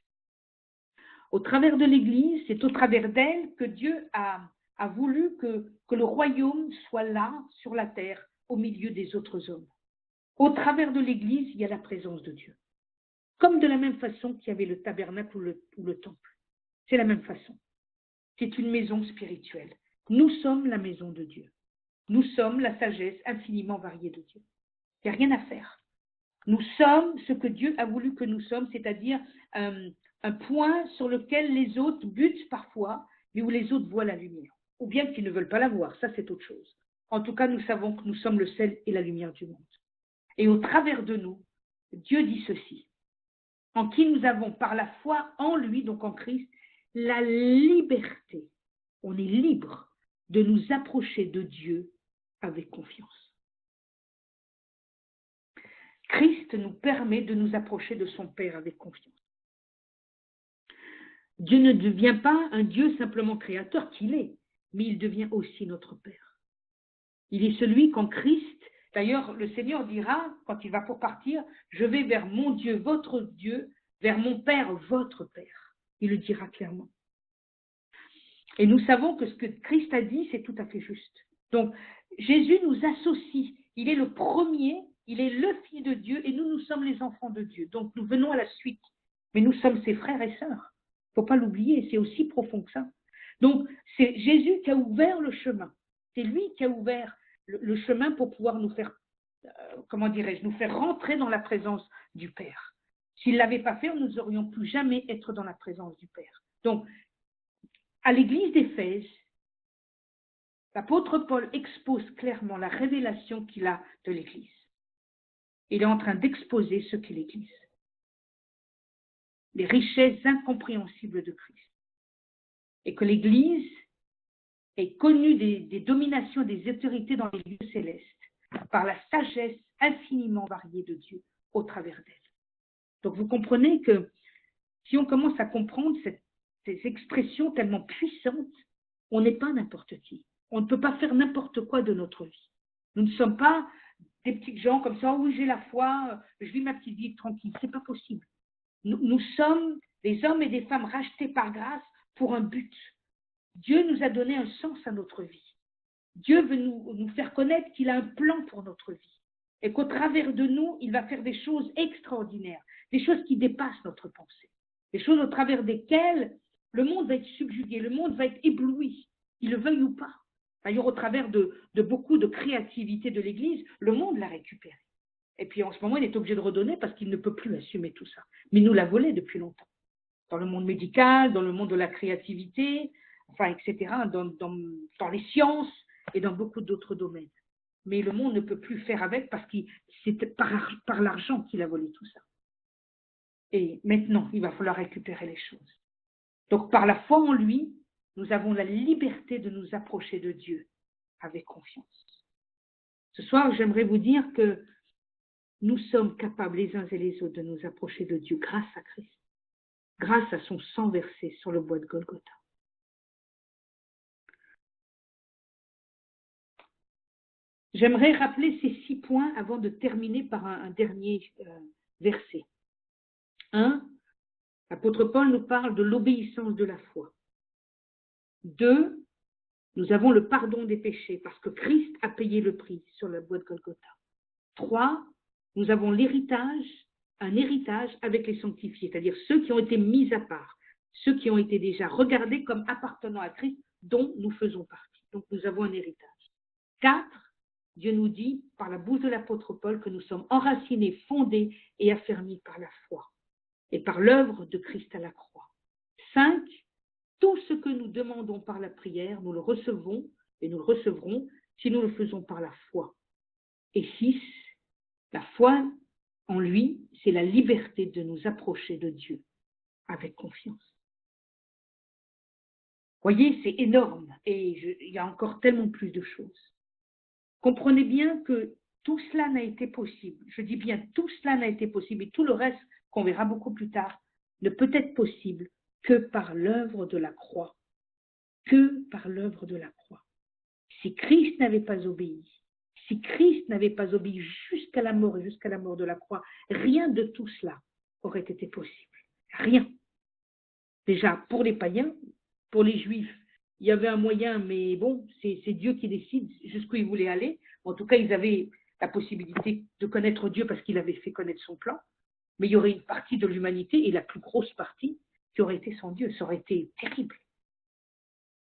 Au travers de l'Église, c'est au travers d'elle que Dieu a voulu que le royaume soit là, sur la terre, au milieu des autres hommes. Au travers de l'Église, il y a la présence de Dieu. Comme de la même façon qu'il y avait le tabernacle ou le temple. C'est la même façon. C'est une maison spirituelle. Nous sommes la maison de Dieu. Nous sommes la sagesse infiniment variée de Dieu. Il n'y a rien à faire. Nous sommes ce que Dieu a voulu que nous sommes, c'est-à-dire un point sur lequel les autres butent parfois, mais où les autres voient la lumière. Ou bien qu'ils ne veulent pas la voir, ça c'est autre chose. En tout cas, nous savons que nous sommes le sel et la lumière du monde. Et au travers de nous, Dieu dit ceci, en qui nous avons par la foi en lui, donc en Christ, la liberté. On est libre de nous approcher de Dieu avec confiance. Christ nous permet de nous approcher de son Père avec confiance. Dieu ne devient pas un Dieu simplement créateur qu'il est, mais il devient aussi notre Père. Il est celui qu'en Christ, d'ailleurs le Seigneur dira, quand il va pour partir, je vais vers mon Dieu, votre Dieu, vers mon Père, votre Père. Il le dira clairement. Et nous savons que ce que Christ a dit, c'est tout à fait juste. Donc, Jésus nous associe. Il est le premier, il est le Fils de Dieu et nous sommes les enfants de Dieu. Donc, nous venons à la suite. Mais nous sommes ses frères et sœurs. Il ne faut pas l'oublier, c'est aussi profond que ça. Donc, c'est Jésus qui a ouvert le chemin. C'est lui qui a ouvert le chemin pour pouvoir nous faire, nous faire rentrer dans la présence du Père. S'il ne l'avait pas fait, nous n'aurions pu jamais être dans la présence du Père. Donc, à l'église d'Éphèse, l'apôtre Paul expose clairement la révélation qu'il a de l'église. Il est en train d'exposer ce qu'est l'église. Les richesses incompréhensibles de Christ. et que l'Église est connue des dominations des autorités dans les lieux célestes par la sagesse infiniment variée de Dieu au travers d'elle. Donc vous comprenez que si on commence à comprendre ces expressions tellement puissantes, on n'est pas n'importe qui. On ne peut pas faire n'importe quoi de notre vie. Nous ne sommes pas des petits gens comme ça, oui, j'ai la foi, je vis ma petite vie tranquille. Ce n'est pas possible. Nous sommes des hommes et des femmes rachetés par grâce pour un but. Dieu nous a donné un sens à notre vie. Dieu veut nous faire connaître qu'il a un plan pour notre vie et qu'au travers de nous, il va faire des choses extraordinaires, des choses qui dépassent notre pensée, des choses au travers desquelles le monde va être subjugué, le monde va être ébloui, qu'il le veuille ou pas. D'ailleurs, au travers de beaucoup de créativité de l'Église, le monde l'a récupéré. Et puis en ce moment, il est obligé de redonner parce qu'il ne peut plus assumer tout ça. Mais il nous l'a volé depuis longtemps. Dans le monde médical, dans le monde de la créativité, enfin, etc., dans les sciences et dans beaucoup d'autres domaines. Mais le monde ne peut plus faire avec parce que c'est par l'argent qu'il a volé tout ça. Et maintenant, il va falloir récupérer les choses. Donc, par la foi en lui, nous avons la liberté de nous approcher de Dieu avec confiance. Ce soir, j'aimerais vous dire que nous sommes capables les uns et les autres de nous approcher de Dieu grâce à Christ, grâce à son sang versé sur le bois de Golgotha. J'aimerais rappeler ces 6 points avant de terminer par un dernier verset. 1. L'apôtre Paul nous parle de l'obéissance de la foi. 2. Nous avons le pardon des péchés parce que Christ a payé le prix sur le bois de Golgotha. 3. Nous avons l'héritage, un héritage avec les sanctifiés, c'est-à-dire ceux qui ont été mis à part, ceux qui ont été déjà regardés comme appartenant à Christ, dont nous faisons partie. Donc nous avons un héritage. 4. Dieu nous dit, par la bouche de l'apôtre Paul, que nous sommes enracinés, fondés et affermis par la foi et par l'œuvre de Christ à la croix. 5. Tout ce que nous demandons par la prière, nous le recevons et nous le recevrons si nous le faisons par la foi. Et 6. La foi en lui, c'est la liberté de nous approcher de Dieu avec confiance. Voyez, c'est énorme et il y a encore tellement plus de choses. Comprenez bien que tout cela n'a été possible. Je dis bien tout cela n'a été possible et tout le reste qu'on verra beaucoup plus tard ne peut être possible que par l'œuvre de la croix. Que par l'œuvre de la croix. Si Christ n'avait pas obéi, si Christ n'avait pas obéi jusqu'à la mort et jusqu'à la mort de la croix, rien de tout cela aurait été possible. Rien. Déjà, pour les païens, pour les juifs, il y avait un moyen, mais bon, c'est Dieu qui décide jusqu'où il voulait aller. En tout cas, ils avaient la possibilité de connaître Dieu parce qu'il avait fait connaître son plan. Mais il y aurait une partie de l'humanité, et la plus grosse partie, qui aurait été sans Dieu. Ça aurait été terrible.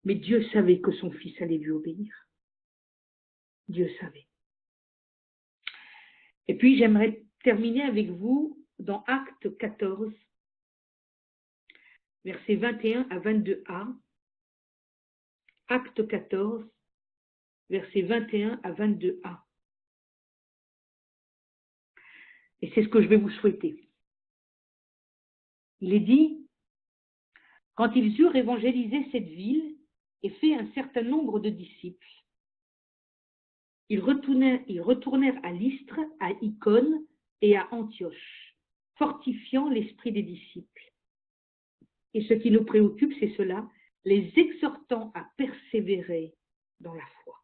Mais Dieu savait que son fils allait lui obéir. Dieu savait. Et puis, j'aimerais terminer avec vous dans Actes 14, versets 21 à 22a. Acte 14, versets 21 à 22a. Et c'est ce que je vais vous souhaiter. Il est dit, quand ils eurent évangélisé cette ville et fait un certain nombre de disciples, ils retournèrent à Lystre, à Icône et à Antioche, fortifiant l'esprit des disciples. Et ce qui nous préoccupe, c'est cela, les exhortant à persévérer dans la foi.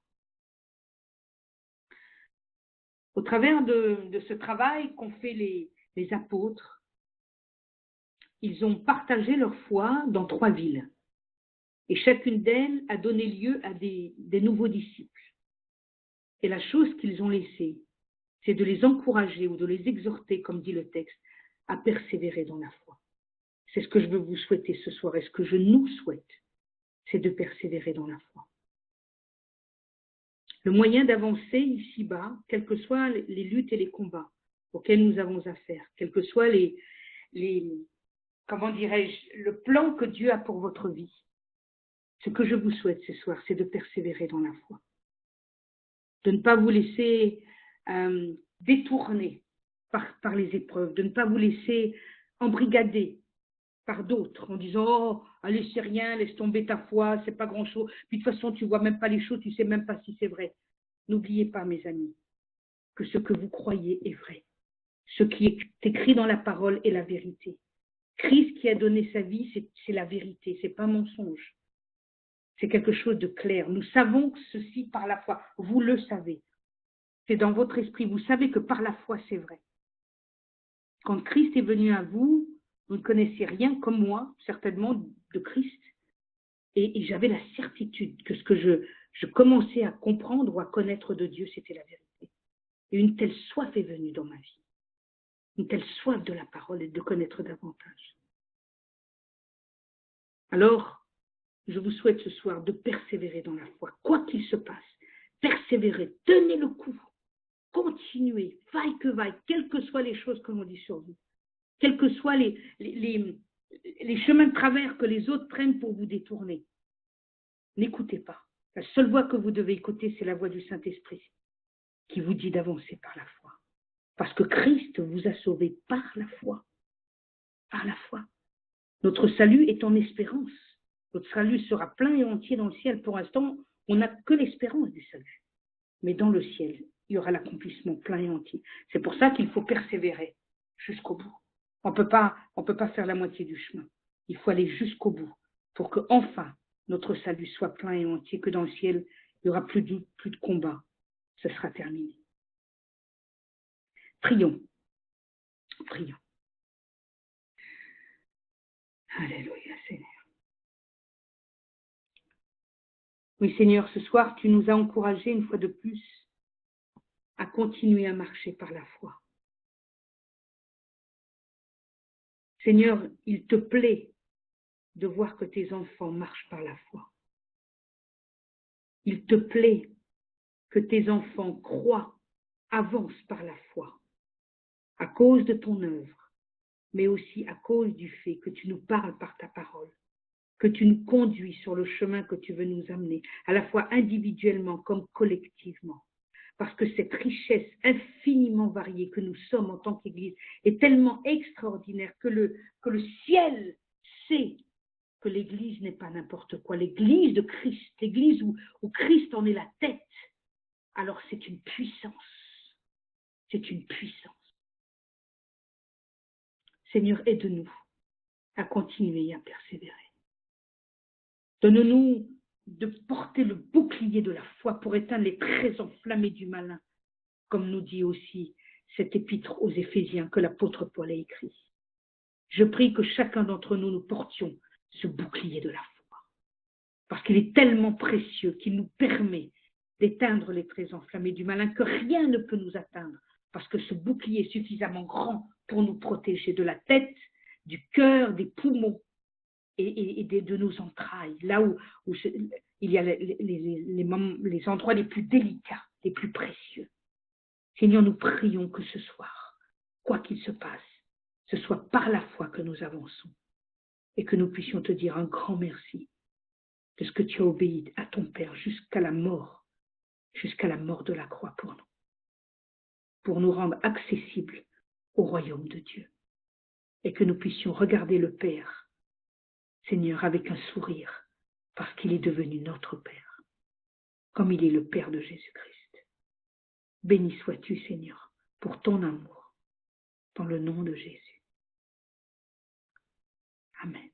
Au travers de ce travail qu'ont fait les apôtres, ils ont partagé leur foi dans 3 villes. Et chacune d'elles a donné lieu à des nouveaux disciples. Et la chose qu'ils ont laissée, c'est de les encourager ou de les exhorter, comme dit le texte, à persévérer dans la foi. C'est ce que je veux vous souhaiter ce soir et ce que je nous souhaite, c'est de persévérer dans la foi. Le moyen d'avancer ici-bas, quels que soient les luttes et les combats auxquels nous avons affaire, quels que soient comment dirais-je, le plan que Dieu a pour votre vie, ce que je vous souhaite ce soir, c'est de persévérer dans la foi. De ne pas vous laisser détourner par les épreuves, de ne pas vous laisser embrigader par d'autres en disant « Oh, allez, c'est rien, laisse tomber ta foi, c'est pas grand-chose. Puis de toute façon, tu vois même pas les choses, tu sais même pas si c'est vrai. » N'oubliez pas, mes amis, que ce que vous croyez est vrai. Ce qui est écrit dans la parole est la vérité. Christ qui a donné sa vie, c'est la vérité, c'est pas un mensonge. C'est quelque chose de clair. Nous savons ceci par la foi. Vous le savez. C'est dans votre esprit. Vous savez que par la foi, c'est vrai. Quand Christ est venu à vous, vous ne connaissiez rien comme moi, certainement, de Christ. Et j'avais la certitude que ce que je commençais à comprendre ou à connaître de Dieu, c'était la vérité. Et une telle soif est venue dans ma vie. Une telle soif de la parole et de connaître davantage. Alors, je vous souhaite ce soir de persévérer dans la foi, quoi qu'il se passe. Persévérez, tenez le coup, continuez, vaille que vaille, quelles que soient les choses que l'on dit sur vous, quels que soient les chemins de travers que les autres prennent pour vous détourner. N'écoutez pas. La seule voix que vous devez écouter, c'est la voix du Saint-Esprit qui vous dit d'avancer par la foi. Parce que Christ vous a sauvé par la foi. Par la foi. Notre salut est en espérance. Notre salut sera plein et entier dans le ciel. Pour l'instant, on n'a que l'espérance du salut. Mais dans le ciel, il y aura l'accomplissement plein et entier. C'est pour ça qu'il faut persévérer jusqu'au bout. On peut pas faire la moitié du chemin. Il faut aller jusqu'au bout pour que enfin notre salut soit plein et entier, que dans le ciel, il n'y aura plus de combat. Ce sera terminé. Prions. Prions. Alléluia, Seigneur. Oui, Seigneur, ce soir, tu nous as encouragés une fois de plus à continuer à marcher par la foi. Seigneur, il te plaît de voir que tes enfants marchent par la foi. Il te plaît que tes enfants croient, avancent par la foi, à cause de ton œuvre, mais aussi à cause du fait que tu nous parles par ta parole, que tu nous conduis sur le chemin que tu veux nous amener, à la fois individuellement comme collectivement. Parce que cette richesse infiniment variée que nous sommes en tant qu'Église est tellement extraordinaire que le ciel sait que l'Église n'est pas n'importe quoi. L'Église de Christ, l'Église où Christ en est la tête, alors c'est une puissance. C'est une puissance. Seigneur, aide-nous à continuer et à persévérer. Donne-nous de porter le bouclier de la foi pour éteindre les traits enflammés du malin, comme nous dit aussi cet épître aux Éphésiens que l'apôtre Paul a écrit. Je prie que chacun d'entre nous, nous portions ce bouclier de la foi, parce qu'il est tellement précieux qu'il nous permet d'éteindre les traits enflammés du malin, que rien ne peut nous atteindre, parce que ce bouclier est suffisamment grand pour nous protéger de la tête, du cœur, des poumons et de nos entrailles, là où il y a les endroits les plus délicats, les plus précieux. Seigneur, nous prions que ce soir, quoi qu'il se passe, ce soit par la foi que nous avançons et que nous puissions te dire un grand merci de ce que tu as obéi à ton Père jusqu'à la mort de la croix pour nous rendre accessibles au royaume de Dieu et que nous puissions regarder le Père, Seigneur, avec un sourire parce qu'il est devenu notre Père, comme il est le Père de Jésus-Christ. Béni sois-tu, Seigneur, pour ton amour, dans le nom de Jésus. Amen.